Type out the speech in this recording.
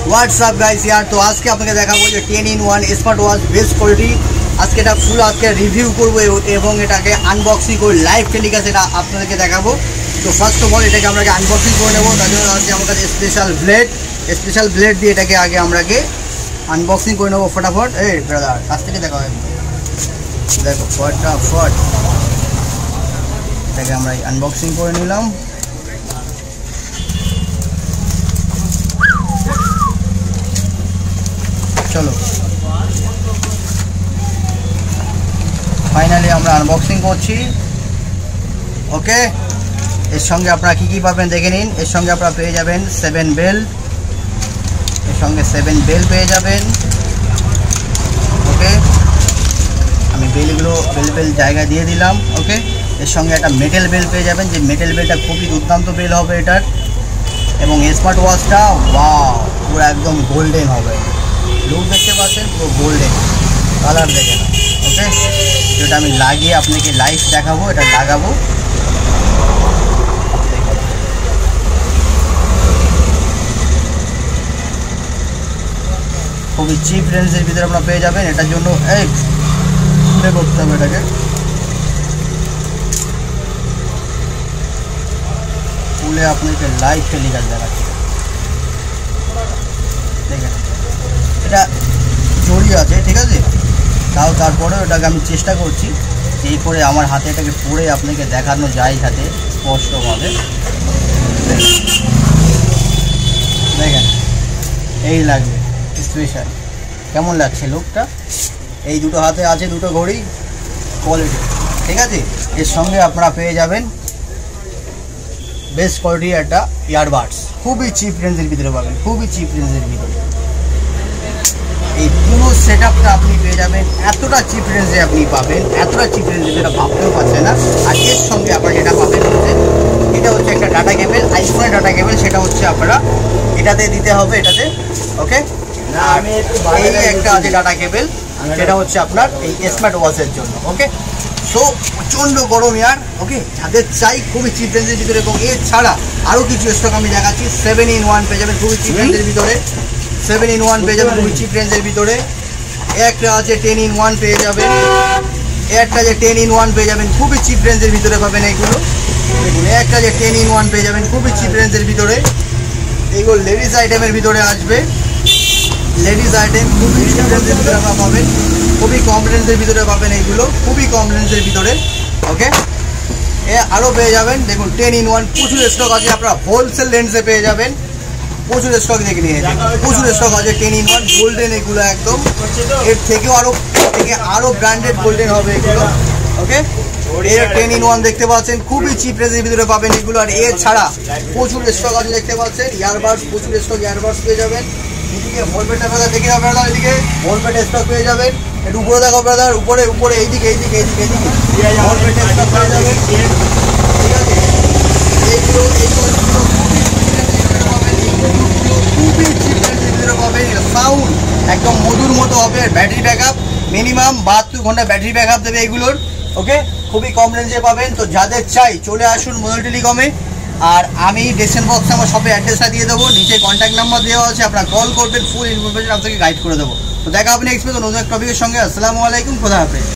WhatsApp guys यार, তো আজকে আপনাকে দেখাবো যে 10-in-1 smart watch best quality. আজকে এটা ফুল আজকে রিভিউ করব এবং এটাকে আনবক্সিং করে লাইভ টেলিকাস্ট এটা আপনাদেরকে দেখাবো। তো ফার্স্ট অফ অল এটাকে আমরা আনবক্সিং করে নেব। তার জন্য আছে আমার কাছে স্পেশাল ব্লেড দিয়ে এটাকে আগে আমরাকে আনবক্সিং করে নেব ফটাফট। এই ব্রাদার কাছ থেকে দেখা হয়, দেখো ফটাফট এটাকে আমরা আনবক্সিং করে নিলাম। চলো ফাইনালি আমরা আনবক্সিং করছি। ওকে, এর সঙ্গে আপনারা কী কী পাবেন দেখে নিন। এর সঙ্গে আপনারা পেয়ে যাবেন 7 বেল্ট, এর সঙ্গে 7 বেল্ট পেয়ে যাবেন। ওকে, আমি বেল জায়গা দিয়ে দিলাম। ওকে, এর সঙ্গে একটা মেটেল বেল পেয়ে যাবেন, যে মেটেল বেলটা খুবই দুর্দান্ত বেল হবে এটার। এবং স্মার্ট ওয়াচটা ওয়াও পুরো একদম গোল্ডেন হবে, লুক দেখতে পাচ্ছেন পুরো গোল্ডেন কালার দেখে না। ওকে, যেটা আমি লাগিয়ে আপনাকে লাইভ দেখাবো, এটা লাগাবো। খুবই চিপ রেঞ্জের ভিতরে আপনারা পেয়ে যাবেন। এটার জন্য খুলে করতে হবে এটাকে, খুলে আপনাকে লাইভ টেলিকাস্ট দেখাচ্ছি। দেখেন এটা জড়িয়ে আছে, ঠিক আছে, তারপরেও এটাকে আমি চেষ্টা করছি এই করে আমার হাতে এটাকে পরে আপনাকে দেখানো যায় যাতে স্পষ্টভাবে। দেখেন এই লাগবে স্পেশাল, কেমন লাগছে লুকটা। এই দুটো হাতে আছে দুটো ঘড়ি কোয়ালিটি, ঠিক আছে। এর সঙ্গে আপনারা পেয়ে যাবেন বেস্ট কোয়ালিটির একটা ইয়ারবাডস, খুবই চিপ রেঞ্জের ভিতরে পাবেন, খুবই চিপ রেঞ্জের ভিতরে। এই পুরো সেট আপটা আপনি পেয়ে যাবেন এতটা চিপ রেঞ্জে আপনি পাবেন, এতটা চিপ রেঞ্জে যেটা ভাবতেও পারছে না। আর এর সঙ্গে আপনারা যেটা পাবেন হচ্ছে এটা হচ্ছে একটা ডাটা কেবল, আইফোনের ডাটা কেবল, সেটা হচ্ছে আপনারা এটাতে দিতে হবে এটাতে। ওকে, এই একটা আছে ডাটা কেবল, সেটা হচ্ছে আপনার এই স্মার্ট ওয়াচের জন্য। ওকে, সো প্রচণ্ড গরম ইয়ার। ওকে, যাদের চাই খুবই চিপ রেঞ্জের ভিতরে। এবং এছাড়া আরও কিছু স্টক আমি দেখাচ্ছি। 7-in-1 পেয়ে যাবেন খুবই চিপ রেঞ্জের ভিতরে, 7-in-1 পেয়ে যাবেন খুবই চিপ রেঞ্জের ভিতরে। একটা আছে 10-in-1 পেয়ে যাবেন, একটা আছে 10-in-1 পেয়ে যাবেন খুবই চিপ রেঞ্জের ভিতরে পাবেন এইগুলো। দেখুন একটা যে 10-in-1 পেয়ে যাবেন খুবই চিপ রেঞ্জের ভিতরে। এইগুলো লেডিস আইটেমের ভিতরে আসবে, লেডিস আইটেম খুবই চিপ রেঞ্জের ভিতরে পাবেন, খুবই কম রেঞ্জের ভিতরে পাবেন এইগুলো, খুবই কম রেঞ্জের ভিতরে। ওকে, আরও পেয়ে যাবেন দেখুন 10-in-1 প্রচুর স্টক আছে, আপনারা হোলসেল রেঞ্জে পেয়ে যাবেন। প্রচুর স্টক দেখে নিয়ে প্রচুর স্টক আছে 10-in-1 গোল্ডেন, এগুলো একদম এর থেকেও আরও ব্র্যান্ডেড গোল্ডেন হবে এগুলো। ওকে, এর 10-in-1 দেখতে পাচ্ছেন খুবই চিপ রেঞ্জের ভিতরে পাবেন এগুলো। আর এছাড়া প্রচুর স্টক আছে দেখতে পাচ্ছেন ইয়ারবাডস, প্রচুর স্টক ইয়ারবাডস পেয়ে যাবেন। এদিকে ভলভেটটা ব্রাদার দেখে নাও, ব্রাদার এদিকে ভলভেট স্টক পেয়ে যাবেন। একটু উপরে দেখো ব্রাদার, উপরে এইদিকে ভলভেট স্টক পেয়ে যাবেন, ঠিক আছে। এইগুলো খুবই চিপ রেঞ্জের ভিতরে পাবেন। সাউন্ড একদম মধুর মতো হবে। ব্যাটারি ব্যাকআপ মিনিমাম 72 ঘন্টা ব্যাটারি ব্যাকআপ দেবে এগুলোর। ওকে, খুবই কম রেঞ্জে পাবেন। তো যাদের চাই চলে আসুন মোবাইল টেলিকমে। আর আমি ডেসক্রিপশন বক্সে আমার শপের অ্যাড্রেসটা দিয়ে দেবো, নিচে কন্ট্যাক্ট নাম্বার দেওয়া আছে, আপনারা কল করবেন, ফুল ইনফরমেশন আপনাকে গাইড করে দেবো। তো দেখা হবে নেক্সট নতুন এক টপিকের সঙ্গে। আসসালামু আলাইকুম, খোদা হাফেজ।